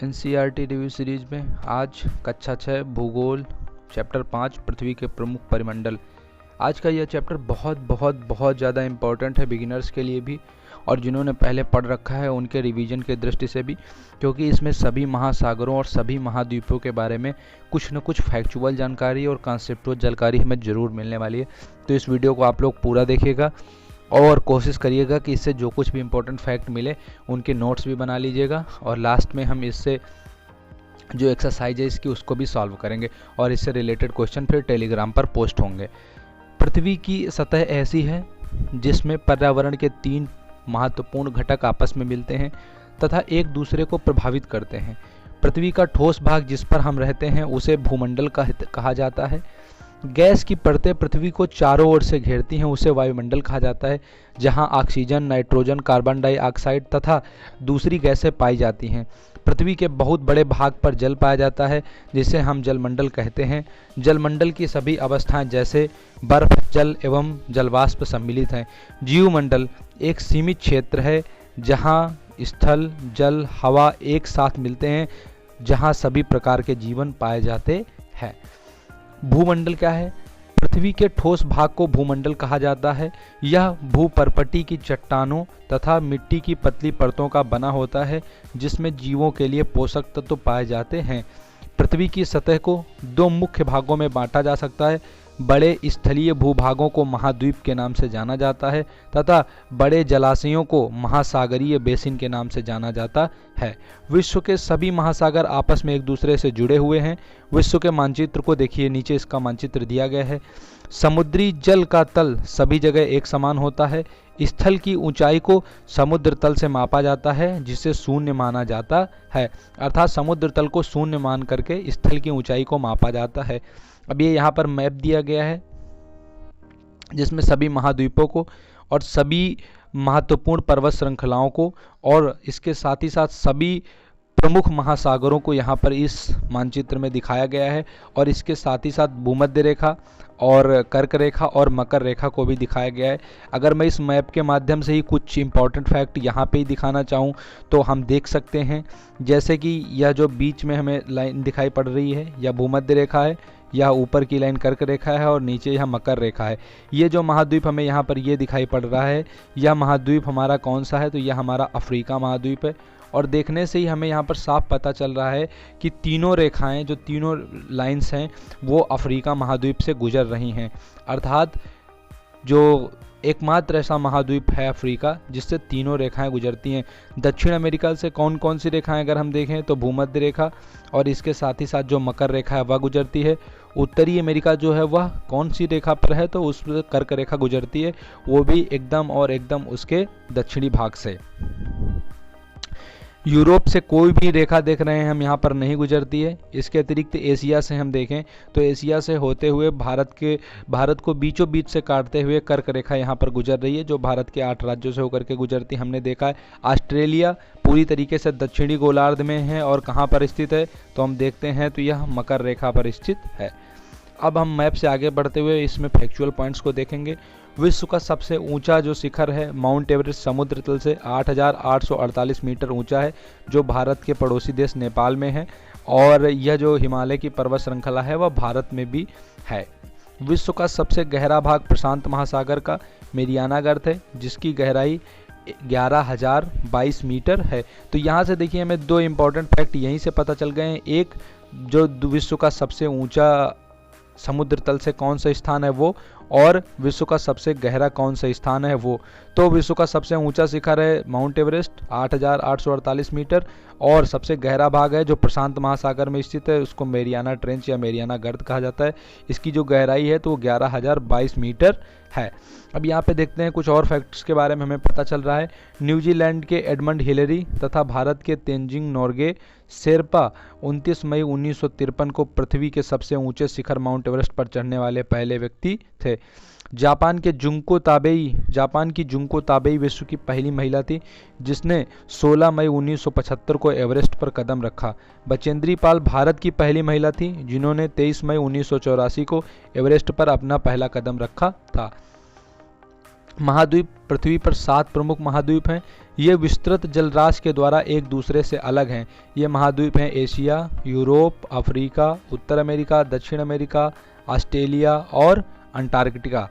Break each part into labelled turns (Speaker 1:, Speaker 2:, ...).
Speaker 1: NCERT review series में आज कक्षा 6 भूगोल चैप्टर 5 पृथ्वी के प्रमुख परिमंडल। आज का यह चैप्टर बहुत ज़्यादा इम्पोर्टेंट है बिगिनर्स के लिए भी और जिन्होंने पहले पढ़ रखा है उनके रिवीजन के दृष्टि से भी, क्योंकि इसमें सभी महासागरों और सभी महाद्वीपों के बारे में कुछ न कुछ फैक्चुअल जानकारी और कॉन्सेप्चुअल जानकारी हमें ज़रूर मिलने वाली है। तो इस वीडियो को आप लोग पूरा देखिएगा और कोशिश करिएगा कि इससे जो कुछ भी इम्पोर्टेंट फैक्ट मिले उनके नोट्स भी बना लीजिएगा और लास्ट में हम इससे जो एक्सरसाइज है इसकी उसको भी सॉल्व करेंगे और इससे रिलेटेड क्वेश्चन फिर टेलीग्राम पर पोस्ट होंगे। पृथ्वी की सतह ऐसी है जिसमें पर्यावरण के 3 महत्वपूर्ण घटक आपस में मिलते हैं तथा एक दूसरे को प्रभावित करते हैं। पृथ्वी का ठोस भाग जिस पर हम रहते हैं उसे भूमंडल कहा जाता है। गैस की परतें पृथ्वी को चारों ओर से घेरती हैं, उसे वायुमंडल कहा जाता है, जहां ऑक्सीजन, नाइट्रोजन, कार्बन डाइऑक्साइड तथा दूसरी गैसें पाई जाती हैं। पृथ्वी के बहुत बड़े भाग पर जल पाया जाता है जिसे हम जलमंडल कहते हैं। जलमंडल की सभी अवस्थाएं जैसे बर्फ, जल एवं जलवाष्प सम्मिलित हैं। जीवमंडल एक सीमित क्षेत्र है जहां स्थल, जल, हवा एक साथ मिलते हैं, जहां सभी प्रकार के जीवन पाए जाते हैं। भूमंडल क्या है? पृथ्वी के ठोस भाग को भूमंडल कहा जाता है। यह भूपर्पटी की चट्टानों तथा मिट्टी की पतली परतों का बना होता है जिसमें जीवों के लिए पोषक तत्व पाए जाते हैं। पृथ्वी की सतह को 2 मुख्य भागों में बांटा जा सकता है। बड़े स्थलीय भूभागों को महाद्वीप के नाम से जाना जाता है तथा बड़े जलाशयों को महासागरीय बेसिन के नाम से जाना जाता है। विश्व के सभी महासागर आपस में एक दूसरे से जुड़े हुए हैं। विश्व के मानचित्र को देखिए, नीचे इसका मानचित्र दिया गया है। समुद्री जल का तल सभी जगह एक समान होता है। स्थल की ऊंचाई को समुद्र तल से मापा जाता है जिसे शून्य माना जाता है, अर्थात समुद्र तल को शून्य मान करके स्थल की ऊंचाई को मापा जाता है। अब ये यहाँ पर मैप दिया गया है जिसमें सभी महाद्वीपों को और सभी महत्वपूर्ण पर्वत श्रृंखलाओं को और इसके साथ ही साथ सभी प्रमुख महासागरों को यहाँ पर इस मानचित्र में दिखाया गया है और इसके साथ ही साथ भूमध्य रेखा और कर्क रेखा और मकर रेखा को भी दिखाया गया है। अगर मैं इस मैप के माध्यम से ही कुछ इंपॉर्टेंट फैक्ट यहाँ पे ही दिखाना चाहूँ तो हम देख सकते हैं, जैसे कि यह जो बीच में हमें लाइन दिखाई पड़ रही है यह भूमध्य रेखा है, यह ऊपर की लाइन कर्क रेखा है और नीचे यह मकर रेखा है। ये जो महाद्वीप हमें यहाँ पर ये दिखाई पड़ रहा है, यह महाद्वीप हमारा कौन सा है? तो यह हमारा अफ्रीका महाद्वीप है। और देखने से ही हमें यहाँ पर साफ पता चल रहा है कि तीनों रेखाएं, जो तीनों लाइंस हैं, वो अफ्रीका महाद्वीप से गुजर रही हैं। अर्थात जो एकमात्र ऐसा महाद्वीप है अफ्रीका जिससे तीनों रेखाएं गुजरती हैं। दक्षिण अमेरिका से कौन कौन सी रेखाएं अगर हम देखें तो भूमध्य रेखा और इसके साथ ही साथ जो मकर रेखा है वह गुजरती है। उत्तरी अमेरिका जो है वह कौन सी रेखा पर है? तो उस पर कर्क रेखा गुजरती है, वो भी एकदम उसके दक्षिणी भाग से। यूरोप से कोई भी रेखा देख रहे हैं हम यहाँ पर नहीं गुजरती है। इसके अतिरिक्त एशिया से हम देखें तो एशिया से होते हुए भारत को बीचों बीच से काटते हुए कर्क रेखा यहाँ पर गुजर रही है, जो भारत के 8 राज्यों से होकर के गुजरती हमने देखा है। ऑस्ट्रेलिया पूरी तरीके से दक्षिणी गोलार्ध में है और कहाँ पर स्थित है तो हम देखते हैं तो यह मकर रेखा पर स्थित है। अब हम मैप से आगे बढ़ते हुए इसमें फैक्चुअल पॉइंट्स को देखेंगे। विश्व का सबसे ऊंचा जो शिखर है माउंट एवरेस्ट समुद्र तल से 8,848 मीटर ऊंचा है, जो भारत के पड़ोसी देश नेपाल में है और यह जो हिमालय की पर्वत श्रृंखला है वह भारत में भी है। विश्व का सबसे गहरा भाग प्रशांत महासागर का मेरियाना गर्त है जिसकी गहराई 11,022 मीटर है। तो यहाँ से देखिए हमें 2 इम्पॉर्टेंट फैक्ट यहीं से पता चल गए हैं। एक, जो विश्व का सबसे ऊंचा समुद्र तल से कौन सा स्थान है वो, और विश्व का सबसे गहरा कौन सा स्थान है वो। तो विश्व का सबसे ऊंचा शिखर है माउंट एवरेस्ट 8,848 मीटर और सबसे गहरा भाग है जो प्रशांत महासागर में स्थित है, उसको मेरियाना ट्रेंच या मेरियाना गर्त कहा जाता है। इसकी जो गहराई है तो वो 11,022 मीटर है। अब यहाँ पे देखते हैं कुछ और फैक्ट्स के बारे में हमें पता चल रहा है। न्यूजीलैंड के एडमंड हिलेरी तथा भारत के तेंजिंग नोर्गे शेरपा 29 मई 1953 को पृथ्वी के सबसे ऊंचे शिखर माउंट एवरेस्ट पर चढ़ने वाले पहले व्यक्ति थे। जापान की जुंको ताबेई विश्व की पहली महिला थी जिसने 16 मई 1975 को एवरेस्ट पर कदम रखा। बचेंद्री पाल भारत की पहली महिला थी जिन्होंने 23 मई 1984 को एवरेस्ट पर अपना पहला कदम रखा था। महाद्वीप पृथ्वी पर 7 प्रमुख महाद्वीप हैं। ये विस्तृत जलराशि के द्वारा एक दूसरे से अलग हैं। ये महाद्वीप हैं एशिया, यूरोप, अफ्रीका, उत्तर अमेरिका, दक्षिण अमेरिका, ऑस्ट्रेलिया और अंटार्कटिका।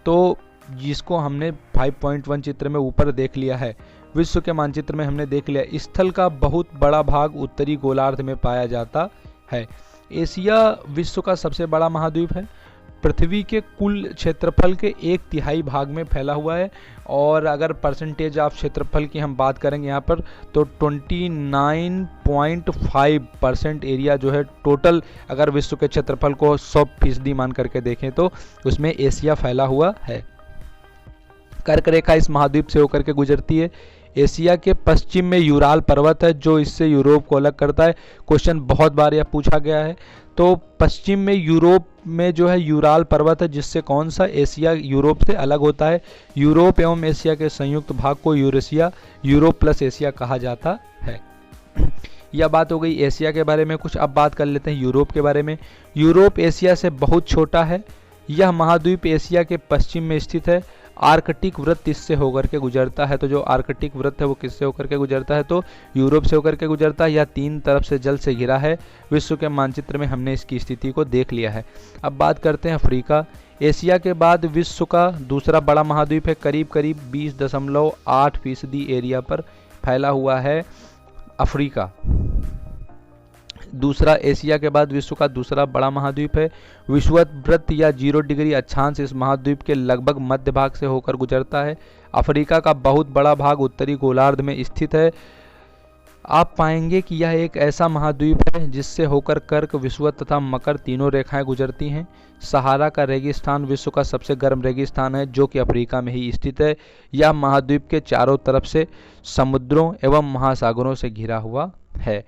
Speaker 1: तो जिसको हमने 5.1 चित्र में ऊपर देख लिया है, विश्व के मानचित्र में हमने देख लिया, स्थल का बहुत बड़ा भाग उत्तरी गोलार्ध में पाया जाता है। एशिया विश्व का सबसे बड़ा महाद्वीप है। पृथ्वी के कुल क्षेत्रफल के 1/3 भाग में फैला हुआ है। और अगर परसेंटेज ऑफ क्षेत्रफल की हम बात करेंगे यहाँ पर, तो 29.5% एरिया जो है टोटल, अगर विश्व के क्षेत्रफल को 100% मान करके देखें तो उसमें एशिया फैला हुआ है। कर्क रेखा इस महाद्वीप से होकर के गुजरती है। एशिया के पश्चिम में यूराल पर्वत है जो इससे यूरोप को अलग करता है। क्वेश्चन बहुत बार यह पूछा गया है। तो पश्चिम में यूरोप में जो है यूराल पर्वत है, जिससे कौन सा एशिया यूरोप से अलग होता है। यूरोप एवं एशिया के संयुक्त भाग को यूरेशिया, यूरोप प्लस एशिया कहा जाता है। यह बात हो गई एशिया के बारे में। कुछ अब बात कर लेते हैं यूरोप के बारे में। यूरोप एशिया से बहुत छोटा है। यह महाद्वीप एशिया के पश्चिम में स्थित है। आर्कटिक वृत्त इससे होकर के गुजरता है। तो जो आर्कटिक वृत्त है वो किससे होकर के गुजरता है, तो यूरोप से होकर के गुजरता है। यह 3 तरफ से जल से घिरा है। विश्व के मानचित्र में हमने इसकी स्थिति को देख लिया है। अब बात करते हैं अफ्रीका। एशिया के बाद विश्व का दूसरा बड़ा महाद्वीप है। करीब करीब 20.8% एरिया पर फैला हुआ है अफ्रीका। दूसरा एशिया के बाद विश्व का दूसरा बड़ा महाद्वीप है। विषुवत या 0 डिग्री अक्षांश इस महाद्वीप के लगभग मध्य भाग से होकर गुजरता है। अफ्रीका का बहुत बड़ा भाग उत्तरी गोलार्ध में स्थित है। आप पाएंगे कि यह एक ऐसा महाद्वीप है जिससे होकर कर्क, विषुवत तथा मकर तीनों रेखाएं गुजरती हैं। सहारा का रेगिस्तान विश्व का सबसे गर्म रेगिस्तान है जो कि अफ्रीका में ही स्थित है। यह महाद्वीप के चारों तरफ से समुद्रों एवं महासागरों से घिरा हुआ है।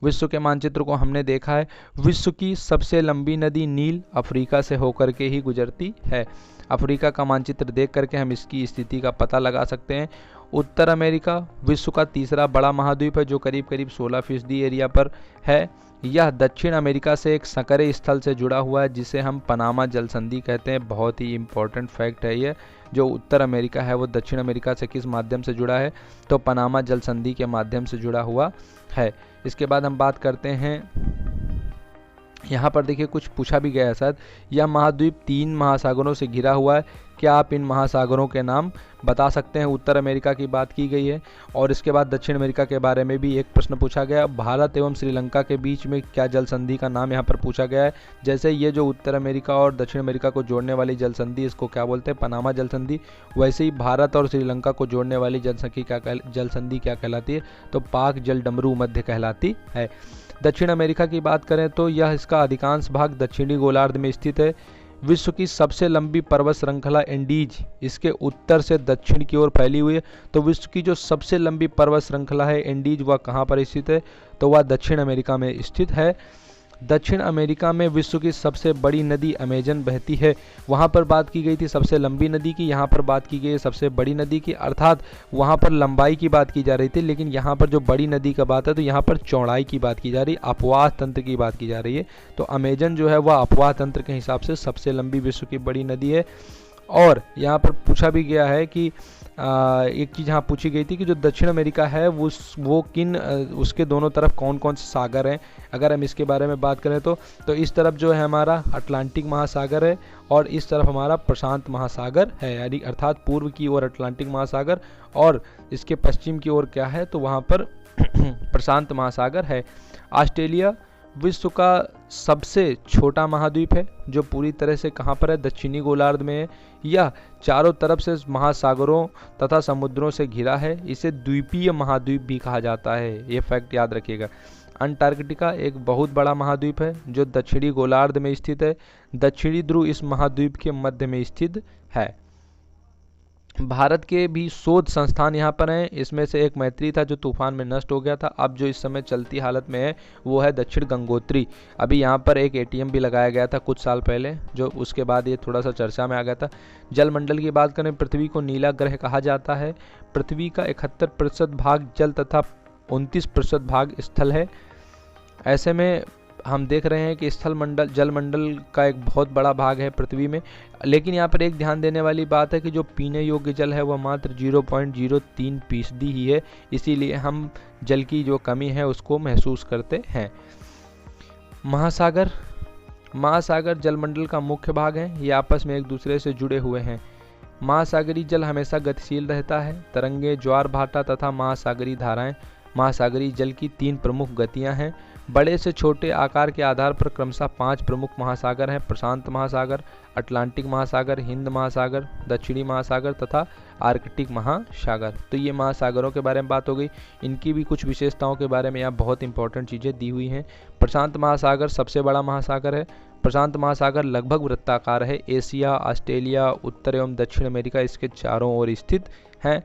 Speaker 1: विश्व के मानचित्र को हमने देखा है। विश्व की सबसे लंबी नदी नील अफ्रीका से होकर के ही गुजरती है। अफ्रीका का मानचित्र देख करके हम इसकी स्थिति का पता लगा सकते हैं। उत्तर अमेरिका विश्व का तीसरा बड़ा महाद्वीप है जो करीब करीब 16% एरिया पर है। यह दक्षिण अमेरिका से एक संकरे स्थल से जुड़ा हुआ है जिसे हम पनामा जल संधि कहते हैं। बहुत ही इंपॉर्टेंट फैक्ट है ये। जो उत्तर अमेरिका है वो दक्षिण अमेरिका से किस माध्यम से जुड़ा है, तो पनामा जल संधि के माध्यम से जुड़ा हुआ है। इसके बाद हम बात करते हैं, यहाँ पर देखिए कुछ पूछा भी गया है शायद। यह महाद्वीप 3 महासागरों से घिरा हुआ है। क्या आप इन महासागरों के नाम बता सकते हैं। उत्तर अमेरिका की बात की गई है और इसके बाद दक्षिण अमेरिका के बारे में भी एक प्रश्न पूछा गया। भारत एवं श्रीलंका के बीच में क्या जल संधि का नाम यहाँ पर पूछा गया है। जैसे ये जो उत्तर अमेरिका और दक्षिण अमेरिका को जोड़ने वाली जल संधि, इसको क्या बोलते हैं, पनामा जल संधि। वैसे ही भारत और श्रीलंका को जोड़ने वाली जल संधि क्या कहलाती है, तो पाक जल डमरू मध्य कहलाती है। दक्षिण अमेरिका की बात करें तो यह इसका अधिकांश भाग दक्षिणी गोलार्ध में स्थित है। विश्व की सबसे लंबी पर्वत श्रृंखला एंडीज इसके उत्तर से दक्षिण की ओर फैली हुई है। तो विश्व की जो सबसे लंबी पर्वत श्रृंखला है एंडीज, वह कहाँ पर स्थित है, तो वह दक्षिण अमेरिका में स्थित है। दक्षिण अमेरिका में विश्व की सबसे बड़ी नदी अमेजन बहती है। वहाँ पर बात की गई थी सबसे लंबी नदी की, यहाँ पर बात की गई है सबसे बड़ी नदी की। अर्थात वहाँ पर लंबाई की बात की जा रही थी, लेकिन यहाँ पर जो बड़ी नदी का बात है तो यहाँ पर चौड़ाई की बात की जा रही है, अपवाह तंत्र की बात की जा रही है। तो अमेजन जो है वह अपवाह तंत्र के हिसाब से सबसे लंबी विश्व की बड़ी नदी है। और यहाँ पर पूछा भी गया है कि एक चीज़ यहाँ पूछी गई थी कि जो दक्षिण अमेरिका है वो किन उसके दोनों तरफ कौन कौन से सागर हैं। अगर हम इसके बारे में बात करें तो इस तरफ जो है हमारा अटलांटिक महासागर है और इस तरफ हमारा प्रशांत महासागर है, यानी अर्थात पूर्व की ओर अटलांटिक महासागर और इसके पश्चिम की ओर क्या है, तो वहाँ पर प्रशांत महासागर है। ऑस्ट्रेलिया विश्व का सबसे छोटा महाद्वीप है जो पूरी तरह से कहाँ पर है, दक्षिणी गोलार्ध में है। यह चारों तरफ से महासागरों तथा समुद्रों से घिरा है। इसे द्वीपीय महाद्वीप भी कहा जाता है, ये फैक्ट याद रखिएगा। अंटार्कटिका एक बहुत बड़ा महाद्वीप है जो दक्षिणी गोलार्ध में स्थित है। दक्षिणी ध्रुव इस महाद्वीप के मध्य में स्थित है। भारत के भी शोध संस्थान यहाँ पर हैं। इसमें से एक मैत्री था जो तूफान में नष्ट हो गया था। अब जो इस समय चलती हालत में है वो है दक्षिण गंगोत्री। अभी यहाँ पर एक एटीएम भी लगाया गया था कुछ साल पहले, जो उसके बाद ये थोड़ा सा चर्चा में आ गया था। जलमंडल की बात करें, पृथ्वी को नीला ग्रह कहा जाता है। पृथ्वी का 71% भाग जल तथा 29% भाग स्थल है। ऐसे में हम देख रहे हैं कि स्थल मंडल जल मंडल का एक बहुत बड़ा भाग है पृथ्वी में, लेकिन यहाँ पर एक ध्यान देने वाली बात है कि जो पीने योग्य जल है वह मात्र 0.03% ही है, इसीलिए हम जल की जो कमी है उसको महसूस करते हैं। महासागर महासागर जलमंडल का मुख्य भाग है, ये आपस में एक दूसरे से जुड़े हुए हैं। महासागरीय जल हमेशा गतिशील रहता है। तरंगे, ज्वार भाटा तथा महासागरीय धाराएं महासागरीय जल की 3 प्रमुख गतियां हैं। बड़े से छोटे आकार के आधार पर क्रमशः 5 प्रमुख महासागर हैं: प्रशांत महासागर, अटलांटिक महासागर, हिंद महासागर, दक्षिणी महासागर तथा आर्कटिक महासागर। तो ये महासागरों के बारे में बात हो गई। इनकी भी कुछ विशेषताओं के बारे में यहाँ बहुत इंपॉर्टेंट चीज़ें दी हुई हैं। प्रशांत महासागर सबसे बड़ा महासागर है। प्रशांत महासागर लगभग वृत्ताकार है। एशिया, ऑस्ट्रेलिया, उत्तर एवं दक्षिण अमेरिका इसके चारों ओर स्थित हैं।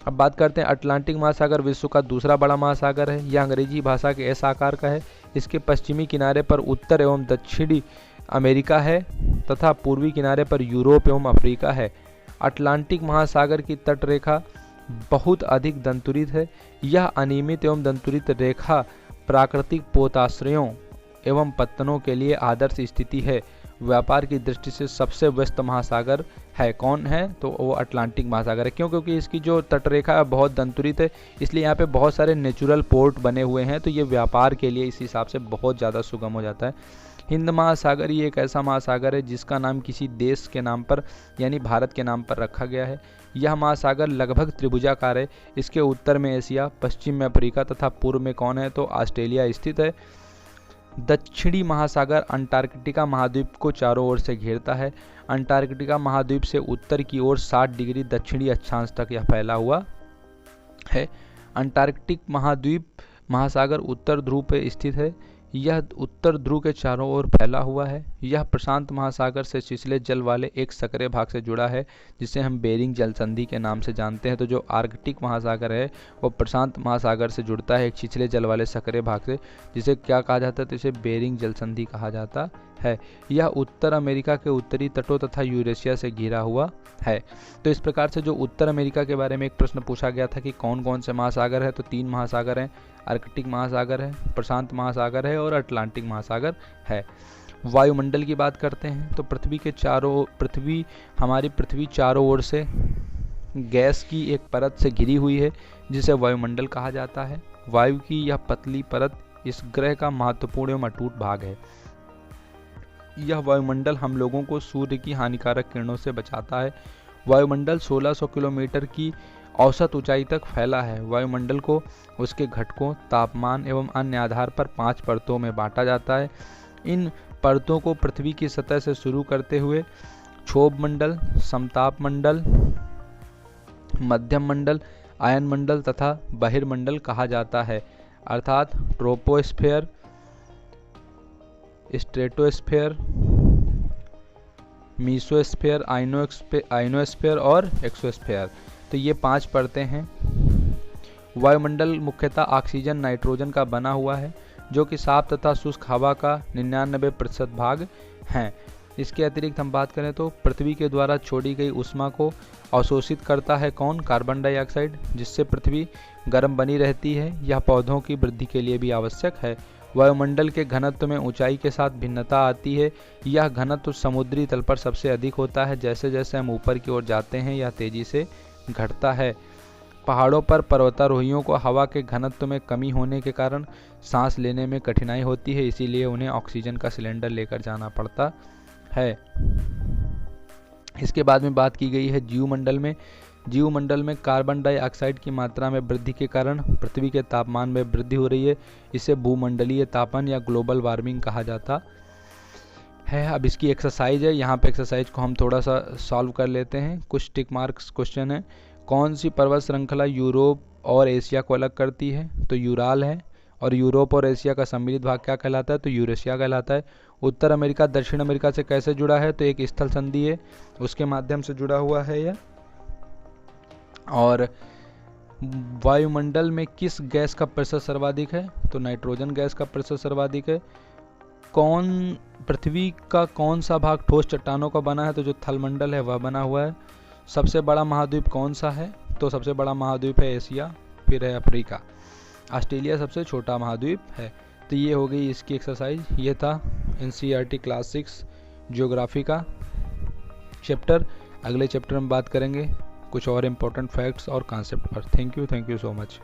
Speaker 1: अब बात करते हैं अटलांटिक महासागर विश्व का दूसरा बड़ा महासागर है। यह अंग्रेजी भाषा के एस आकार का है। इसके पश्चिमी किनारे पर उत्तर एवं दक्षिणी अमेरिका है तथा पूर्वी किनारे पर यूरोप एवं अफ्रीका है। अटलांटिक महासागर की तटरेखा बहुत अधिक दंतुरित है। यह अनियमित एवं दंतुरित रेखा प्राकृतिक पोताश्रयों एवं पत्तनों के लिए आदर्श स्थिति है। व्यापार की दृष्टि से सबसे व्यस्त महासागर है। कौन है? तो वो अटलांटिक महासागर है। क्यों? क्योंकि इसकी जो तटरेखा है बहुत दंतुरित है, इसलिए यहाँ पे बहुत सारे नेचुरल पोर्ट बने हुए हैं, तो ये व्यापार के लिए इस हिसाब से बहुत ज़्यादा सुगम हो जाता है। हिंद महासागर ये एक ऐसा महासागर है जिसका नाम किसी देश के नाम पर यानी भारत के नाम पर रखा गया है। यह महासागर लगभग त्रिभुजाकार है। इसके उत्तर में एशिया, पश्चिम में अफ्रीका तथा पूर्व में कौन है? तो ऑस्ट्रेलिया स्थित है। दक्षिणी महासागर अंटार्कटिका महाद्वीप को चारों ओर से घेरता है। अंटार्कटिका महाद्वीप से उत्तर की ओर 60 डिग्री दक्षिणी अक्षांश तक यह फैला हुआ है। अंटार्कटिक महासागर उत्तर ध्रुव पर स्थित है। यह उत्तर ध्रुव के चारों ओर फैला हुआ है। यह प्रशांत महासागर से छिछले जल वाले एक सक्रिय भाग से जुड़ा है जिसे हम बेरिंग जल संधि के नाम से जानते हैं। तो जो आर्कटिक महासागर है वो प्रशांत महासागर से जुड़ता है एक छिछले जल वाले सक्रिय भाग से, जिसे क्या कहा जाता है? तो इसे बेरिंग जल संधि कहा जाता है। यह उत्तर अमेरिका के उत्तरी तटों तथा यूरेशिया से घिरा हुआ है। तो इस प्रकार से जो उत्तर अमेरिका के बारे में एक प्रश्न पूछा गया था कि कौन कौन से महासागर है, तो 3 महासागर हैं। आर्कटिक महासागर है, प्रशांत महासागर है और अटलांटिक महासागर है। वायुमंडल की बात करते हैं तो हमारी पृथ्वी चारों ओर से गैस की एक परत से घिरी हुई है जिसे वायुमंडल कहा जाता है। वायु की यह पतली परत इस ग्रह का महत्वपूर्ण एवं अटूट भाग है। यह वायुमंडल हम लोगों को सूर्य की हानिकारक किरणों से बचाता है। वायुमंडल 1600 किलोमीटर की औसत ऊंचाई तक फैला है। वायुमंडल को उसके घटकों, तापमान एवं अन्य आधार पर 5 परतों में बांटा जाता है। इन परतों को पृथ्वी की सतह से शुरू करते हुए क्षोभ मंडल, समताप मंडल, मध्यम मंडल, आयन मंडल तथा बहिर्मंडल कहा जाता है, अर्थात ट्रोपोस्फेयर, स्ट्रेटोस्फेयर, मीसोस्फेयर, आइनोस्फेयर और एक्सोस्फेयर। तो ये 5 परतें हैं। वायुमंडल मुख्यतः ऑक्सीजन, नाइट्रोजन का बना हुआ है जो कि साफ तथा शुष्क हवा का 99% भाग हैं। इसके अतिरिक्त हम बात करें तो पृथ्वी के द्वारा छोड़ी गई ऊष्मा को अवशोषित करता है कौन? कार्बन डाइऑक्साइड, जिससे पृथ्वी गर्म बनी रहती है। यह पौधों की वृद्धि के लिए भी आवश्यक है। वायुमंडल के घनत्व में ऊंचाई के साथ भिन्नता आती है। यह घनत्व समुद्री तल पर सबसे अधिक होता है। जैसे जैसे हम ऊपर की ओर जाते हैं यह तेजी से घटता है। पहाड़ों पर पर्वतारोहियों को हवा के घनत्व में कमी होने के कारण सांस लेने में कठिनाई होती है, इसीलिए उन्हें ऑक्सीजन का सिलेंडर लेकर जाना पड़ता है। इसके बाद में बात की गई है जीवमंडल में कार्बन डाइऑक्साइड की मात्रा में वृद्धि के कारण पृथ्वी के तापमान में वृद्धि हो रही है। इसे भूमंडलीय तापन या ग्लोबल वार्मिंग कहा जाता है। अब इसकी एक्सरसाइज है, यहाँ पे एक्सरसाइज को हम थोड़ा सा सॉल्व कर लेते हैं। कुछ टिक मार्क्स क्वेश्चन है। कौन सी पर्वत श्रृंखला यूरोप और एशिया को अलग करती है? तो यूराल है। और यूरोप और एशिया का सम्मिलित भाग क्या कहलाता है? तो यूरेशिया कहलाता है। उत्तर अमेरिका दक्षिण अमेरिका से कैसे जुड़ा है? तो एक स्थल संधि है, उसके माध्यम से जुड़ा हुआ है यह। और वायुमंडल में किस गैस का प्रतिशत सर्वाधिक है? तो नाइट्रोजन गैस का प्रतिशत सर्वाधिक है। पृथ्वी का कौन सा भाग ठोस चट्टानों का बना है? तो जो थलमंडल है वह बना हुआ है। सबसे बड़ा महाद्वीप कौन सा है? तो सबसे बड़ा महाद्वीप है एशिया, फिर है अफ्रीका। ऑस्ट्रेलिया सबसे छोटा महाद्वीप है। तो ये हो गई इसकी एक्सरसाइज। ये था NCERT क्लास 6 ज्योग्राफी का चैप्टर। अगले चैप्टर में बात करेंगे कुछ और इम्पोर्टेंट फैक्ट्स और कॉन्सेप्ट पर। Thank you so much.